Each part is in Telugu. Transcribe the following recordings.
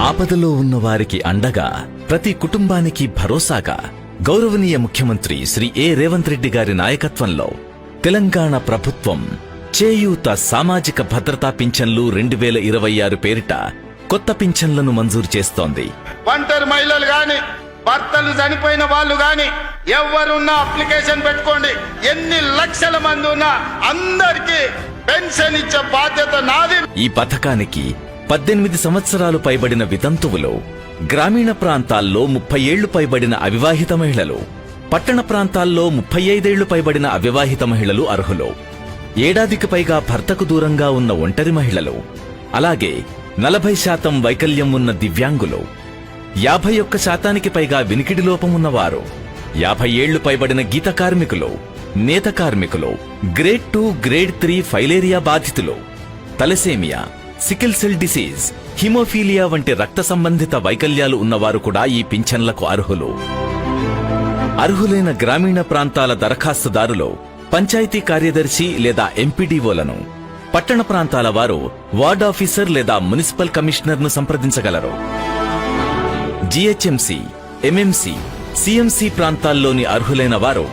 ఆపదలో ఉన్న వారికి అండగా, ప్రతి కుటుంబానికి భరోసాగా గౌరవనీయ ముఖ్యమంత్రి శ్రీ రేవంత్ రెడ్డి గారి నాయకత్వంలో తెలంగాణ ప్రభుత్వం చేయూత సామాజిక భద్రతా పింఛన్లు 2026 పేరిట కొత్త పింఛన్లను మంజూరు చేస్తోంది. ఒంటరి మహిళలు గాని, భర్తలు చనిపోయిన వాళ్ళు గాని ఎవరున్నా అప్లికేషన్ పెట్టుకోండి. ఎన్ని లక్షల మంది ఉన్నా అందరికీ పెన్షన్ ఇచ్చే బాధ్యత నాది. ఈ పథకానికి 18 సంవత్సరాలు పైబడిన వితంతువులు, గ్రామీణ ప్రాంతాల్లో 30 ఏళ్లు పైబడిన అవివాహిత మహిళలు, పట్టణ ప్రాంతాల్లో 35 ఏళ్లు పైబడిన అవివాహిత మహిళలు అర్హులు. ఏడాదికి పైగా భర్తకు దూరంగా ఉన్న ఒంటరి మహిళలు, అలాగే 40% వైకల్యం ఉన్న దివ్యాంగులు, 51% పైగా వినికిడి లోపం ఉన్నవారు, 50 ఏళ్లు పైబడిన గీత కార్మికులు, నేత కార్మికులు, గ్రేడ్ 2, గ్రేడ్ 3 ఫైలేరియా బాధితులు, thalassaemia, sickle cell disease, haemophilia వంటి రక్త సంబంధిత వైకల్యాలు ఉన్నవారు కూడా ఈ పింఛన్లకు అర్హులు. అర్హులైన గ్రామీణ ప్రాంతాల దరఖాస్తుదారులు పంచాయతీ కార్యదర్శి లేదా ఎంపీడీఓలను, పట్టణ ప్రాంతాల వారు వార్డ్ ఆఫీసర్ లేదా మున్సిపల్ కమిషనర్ను సంప్రదించగలరు. జీహెచ్ఎంసీ, ఎంఎంసీ, సిఎంసీ ప్రాంతాల్లోని అర్హులైన వారు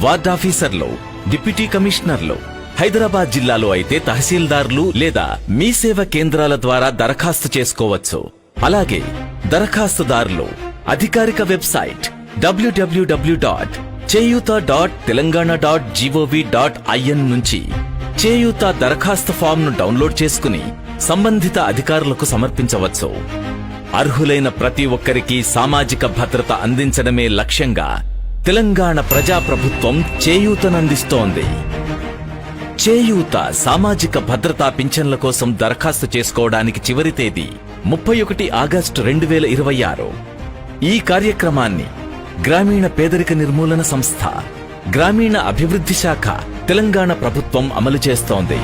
వార్డ్ ఆఫీసర్లు, డిప్యూటీ కమిషనర్లు, హైదరాబాద్ జిల్లాలో అయితే తహసీల్దార్లు లేదా మీ సేవ కేంద్రాల ద్వారా దరఖాస్తు చేసుకోవచ్చు. అలాగే దరఖాస్తుదారులు అధికారిక వెబ్సైట్ www.cheyuta.telangana.gov.in నుంచి చేయూత దరఖాస్తు ఫామ్ను డౌన్లోడ్ చేసుకుని సంబంధిత అధికారులకు సమర్పించవచ్చు. అర్హులైన ప్రతి ఒక్కరికి సామాజిక భద్రత అందించడమే లక్ష్యంగా తెలంగాణ ప్రజాప్రభుత్వం చేయూతనందిస్తోంది. చేయూత సామాజిక భద్రతా పింఛన్ల కోసం దరఖాస్తు చేసుకోవడానికి చివరి తేదీ 31 ఆగస్టు 2026. ఈ కార్యక్రమాన్ని గ్రామీణ పేదరిక నిర్మూలన సంస్థ, గ్రామీణ అభివృద్ధి శాఖ, తెలంగాణ ప్రభుత్వం అమలు చేస్తోంది.